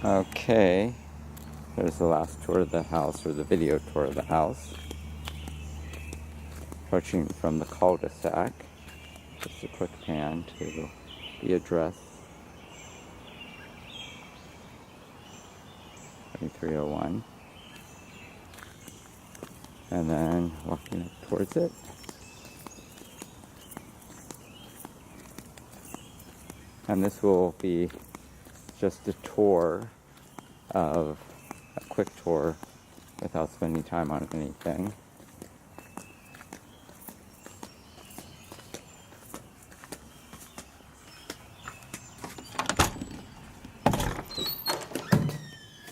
Okay, there's the last tour of the house, or the video tour of the house. Approaching from the cul-de-sac. Just a quick pan to the address. 2301. And then walking up towards it. And this will be just a tour of a quick tour without spending time on anything.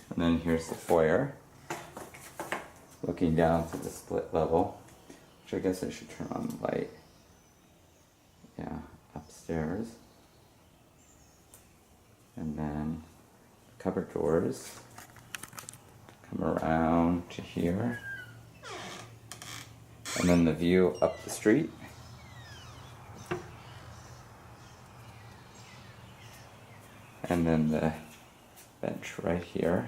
And then here's the foyer, looking down to the split level, which I guess I should turn on the light. Yeah, upstairs. And then cupboard doors come around to here. And then the view up the street. And then the bench right here.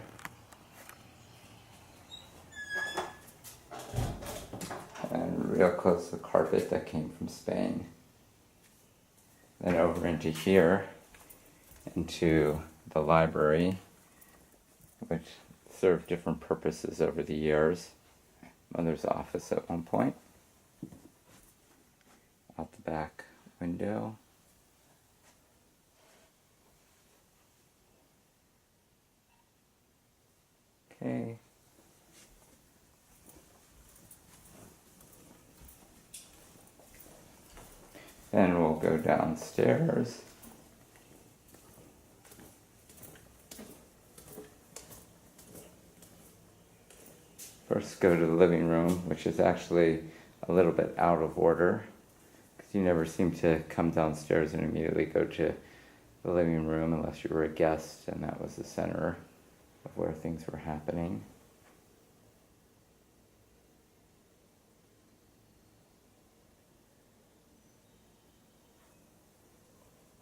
And real close to the carpet that came from Spain. Then over into here, into the library, which served different purposes over the years. Mother's office at one point. Out the back window. Okay. Then we'll go downstairs. First go to the living room, which is actually a little bit out of order, because you never seem to come downstairs and immediately go to the living room unless you were a guest, and that was the center of where things were happening.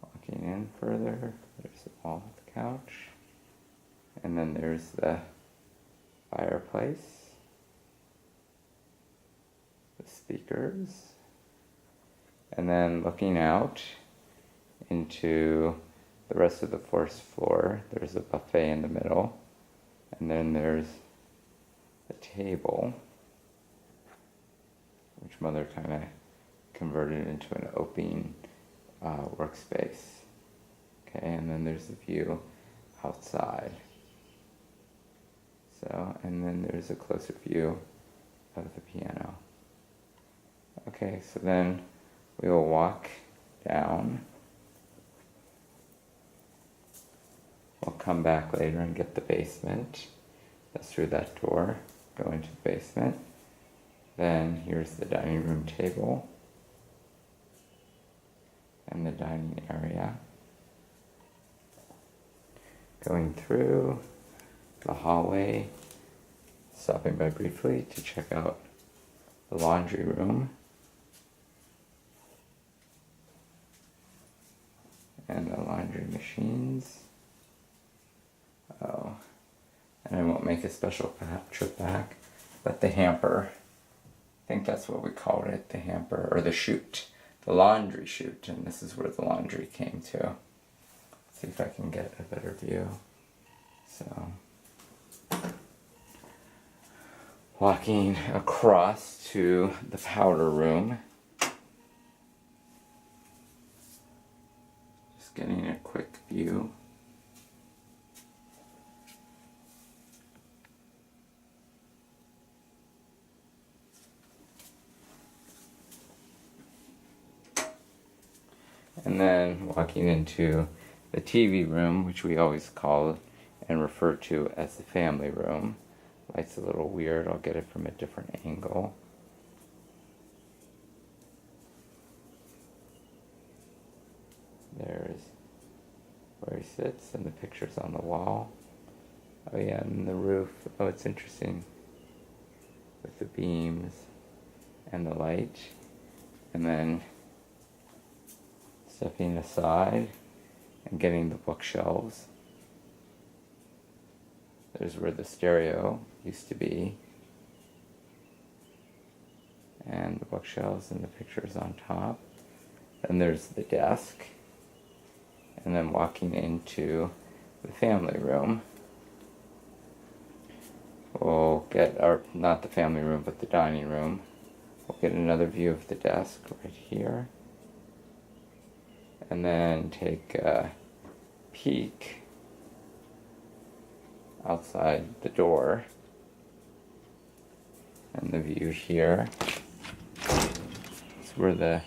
Walking in further, there's the wall of the couch, and then there's the fireplace. Speakers, and then looking out into the rest of the first floor, there's a buffet in the middle, and then there's a table, which Mother kind of converted into an open workspace. Okay, and then there's the view outside. So, and then there's a closer view of the piano. Okay, so then we will walk down. We'll come back later and get the basement. That's through that door. Go into the basement. Then here's the dining room table and the dining area. Going through the hallway, stopping by briefly to check out the laundry room. And the laundry machines. Oh, and I won't make a special trip back, but the hamper. I think that's what we called it, the hamper, or the chute, the laundry chute, and this is where the laundry came to. Let's see if I can get a better view. So, walking across to the powder room. Getting a quick view. And then walking into the TV room, which we always call and refer to as the family room. Light's a little weird, I'll get it from a different angle. There's where he sits, and the pictures on the wall. Oh yeah, and the roof. Oh, it's interesting. With the beams and the light. And then stepping aside and getting the bookshelves. There's where the stereo used to be. And the bookshelves and the pictures on top. Then there's the desk. And then walking into the family room. We'll get not the family room, but the dining room. We'll get another view of the desk right here. And then take a peek outside the door. And the view here. It's where the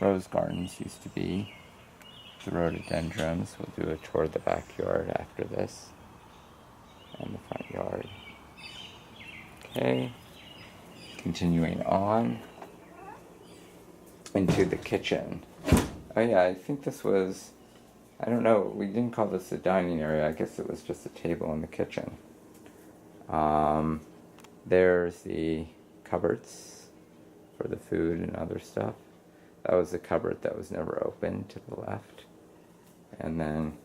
rose gardens used to be. The rhododendrons. We'll do a tour of the backyard after this. And the front yard. Okay. Continuing on into the kitchen. Oh yeah, I think this was, I don't know, we didn't call this the dining area. I guess it was just a table in the kitchen. There's the cupboards for the food and other stuff. That was the cupboard that was never opened to the left. And then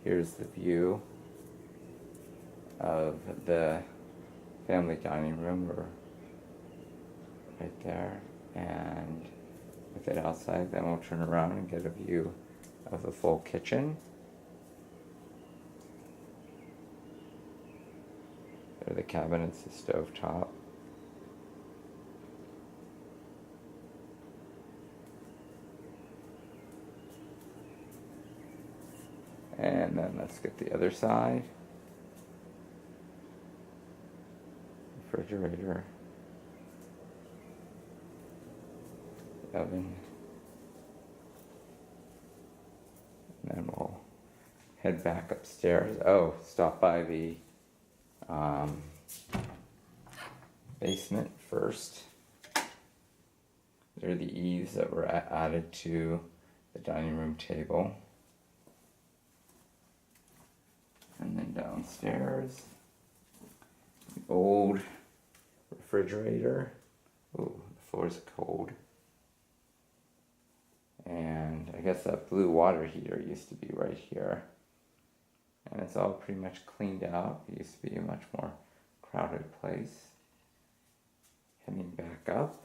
here's the view of the family dining room, or right there. And with it outside, then we'll turn around and get a view of the full kitchen. There are the cabinets, the stove top. And then let's get the other side. Refrigerator. The oven. And then we'll head back upstairs. Oh, stop by the basement first. There are the eaves that were added to the dining room table. And then downstairs, the old refrigerator. Ooh, the floor's cold. And I guess that blue water heater used to be right here. And it's all pretty much cleaned out. It used to be a much more crowded place. Heading back up.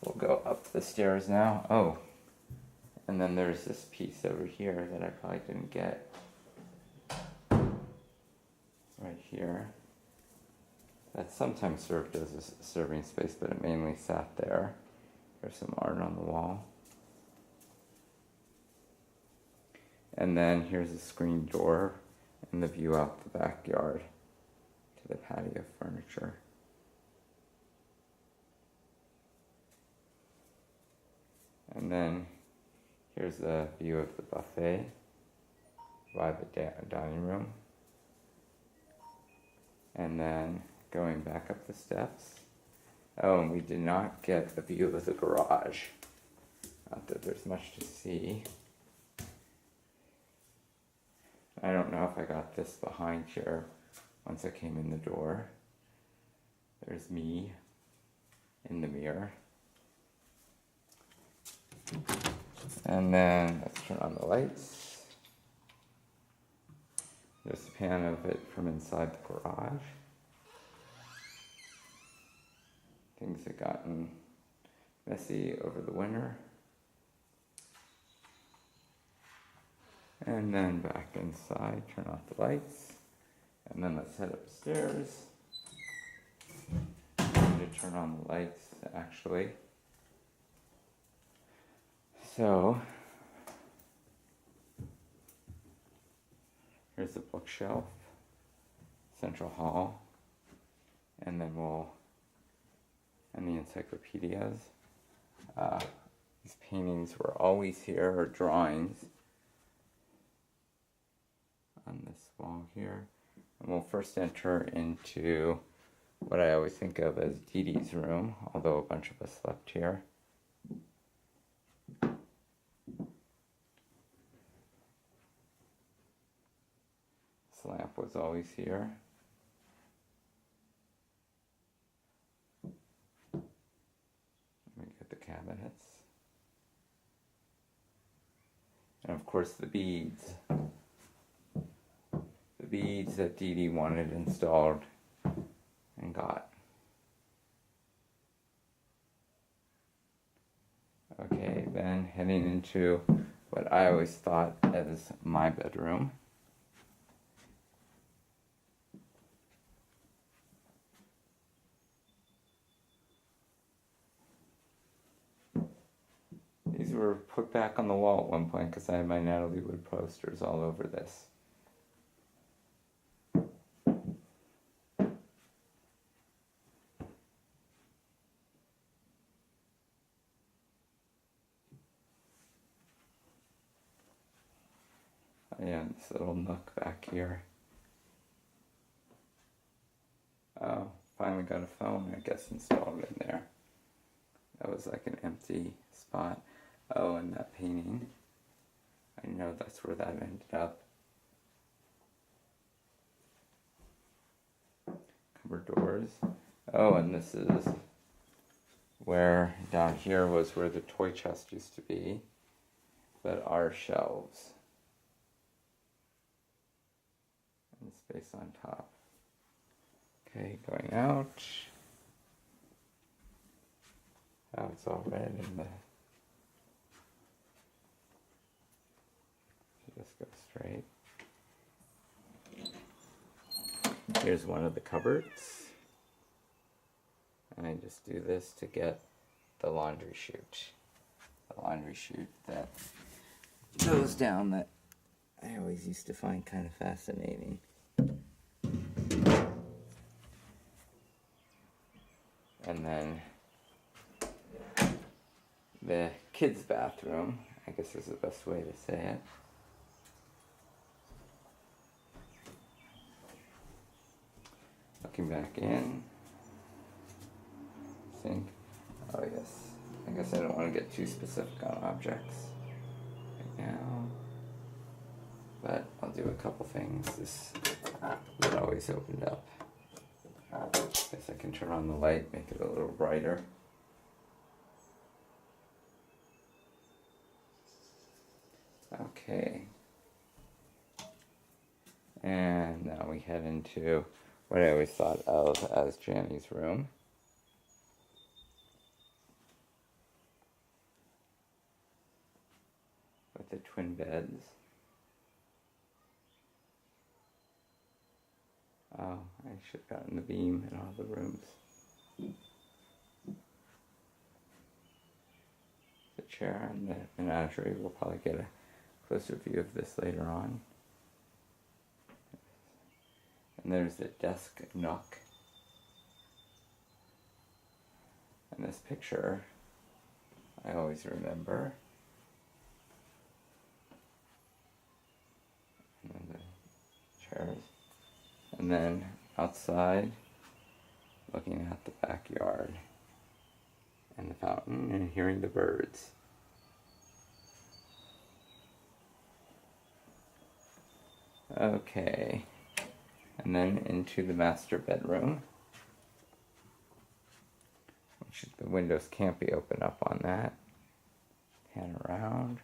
We'll go up the stairs now. Oh, and then there's this piece over here that I probably didn't get. Right here. That sometimes served as a serving space, but it mainly sat there. There's some art on the wall. And then here's a screen door and the view out the backyard to the patio furniture. And then here's the view of the buffet by the dining room. And then going back up the steps. Oh, and we did not get a view of the garage. Not that there's much to see. I don't know if I got this behind here once I came in the door. There's me in the mirror. And then let's turn on the lights. There's a pan of it from inside the garage. Things have gotten messy over the winter. And then back inside, turn off the lights. And then let's head upstairs. I'm going to turn on the lights, actually. So, here's the bookshelf, central hall, and then and the encyclopedias. These paintings were always here, or drawings, on this wall here. And we'll first enter into what I always think of as Dee Dee's room, although a bunch of us slept here. This lamp was always here. Let me get the cabinets. And of course the beads. The beads that Dee Dee wanted installed and got. Okay, then heading into what I always thought as my bedroom. These were put back on the wall at one point because I had my Natalie Wood posters all over this. Yeah, this little nook back here. Oh, finally got a phone, I guess, installed in there. That was like an empty spot. Oh, and that painting. I know that's where that ended up. Cupboard doors. Oh, and this is where, down here was where the toy chest used to be. But our shelves. And space on top. Okay, going out. Oh, it's all red in the... Just go straight. Here's one of the cupboards. And I just do this to get the laundry chute. The laundry chute that goes down that I always used to find kind of fascinating. And then the kids' bathroom, I guess is the best way to say it. Looking back in, sink. Oh yes, I guess I don't want to get too specific on objects right now, but I'll do a couple things. This lid always opened up. Guess I can turn on the light, make it a little brighter. Okay. And now we head into what I always thought of as Janny's room. With the twin beds. Oh, I should have gotten the beam in all the rooms. The chair and the menagerie. We'll probably get a closer view of this later on. And there's the desk nook. And this picture, I always remember. And then the chairs. And then outside, looking at the backyard. And the fountain and hearing the birds. Okay. And then into the master bedroom, which the windows can't be opened up on that. Pan around.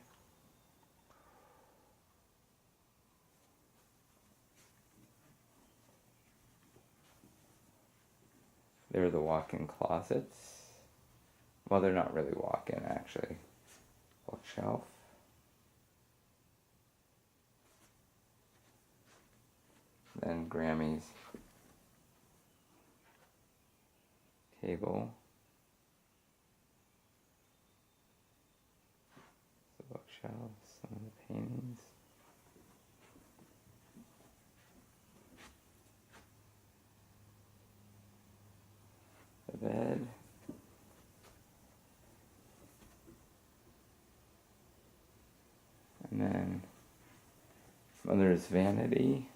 There are the walk-in closets. Well, they're not really walk-in, actually. Bookshelf. Then Grammy's table. The bookshelves, some of the paintings. The bed. And then mother's vanity.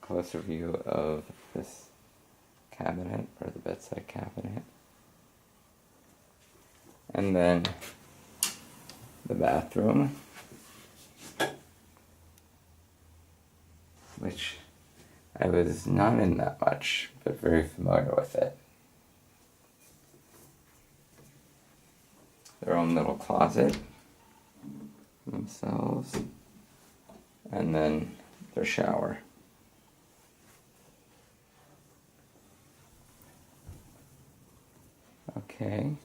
Closer view of this cabinet, or the bedside cabinet. And then the bathroom, which I was not in that much, but very familiar with it. Their own little closet themselves, and then their shower. Okay,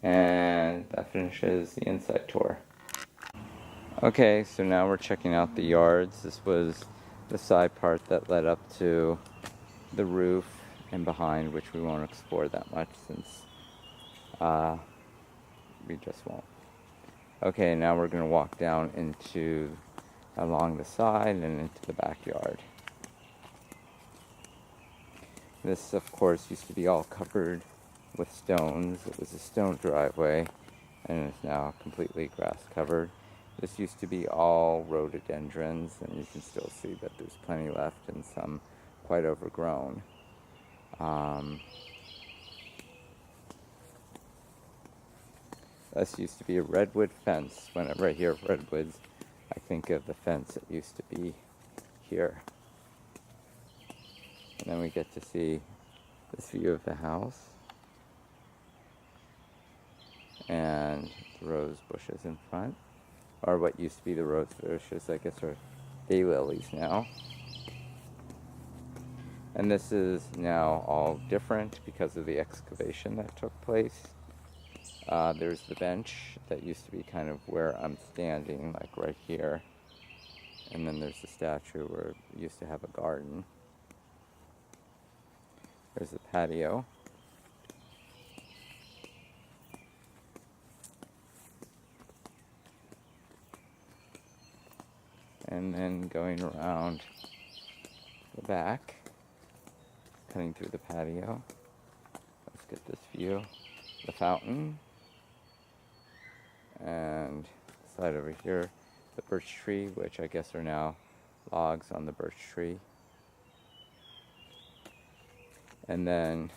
and that finishes the inside tour. Okay, so now we're checking out the yards. This was the side part that led up to the roof and behind, which we won't explore that much since we just won't. Okay, now we're going to walk down along the side and into the backyard. This, of course, used to be all covered with stones. It was a stone driveway, and it's now completely grass covered. This used to be all rhododendrons, and you can still see that there's plenty left and some quite overgrown. This used to be a redwood fence. Whenever I hear of redwoods, I think of the fence that used to be here. And then we get to see this view of the house and the rose bushes in front, or what used to be the rose bushes, I guess are daylilies now. And this is now all different because of the excavation that took place. There's the bench that used to be kind of where I'm standing, like right here. And then there's the statue where we used to have a garden. There's the patio. And then going around the back, cutting through the patio. Let's get this view. The fountain. And side over here, the birch tree, which I guess are now logs on the birch tree. And then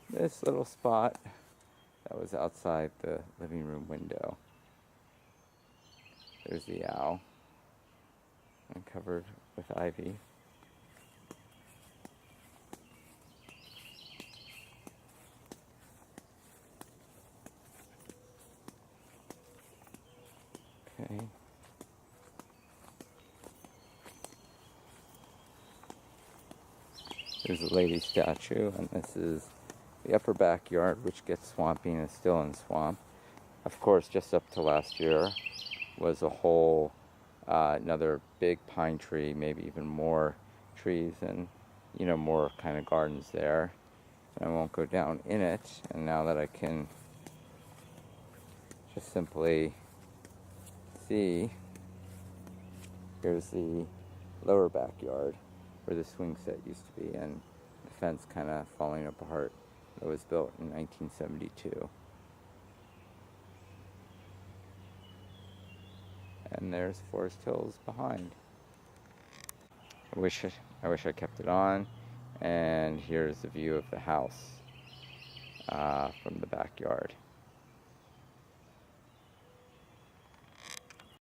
this little spot that was outside the living room window. There's the owl, and covered with ivy. Okay. There's a lady statue, and this is the upper backyard, which gets swampy and is still in swamp. Of course, just up to last year was a whole another big pine tree, maybe even more trees, and more kind of gardens there. I won't go down in it, and now that I can just simply see, here's the lower backyard where the swing set used to be, and the fence kind of falling apart. It was built in 1972. And there's Forest Hills behind. I wish I kept it on. And here's the view of the house from the backyard.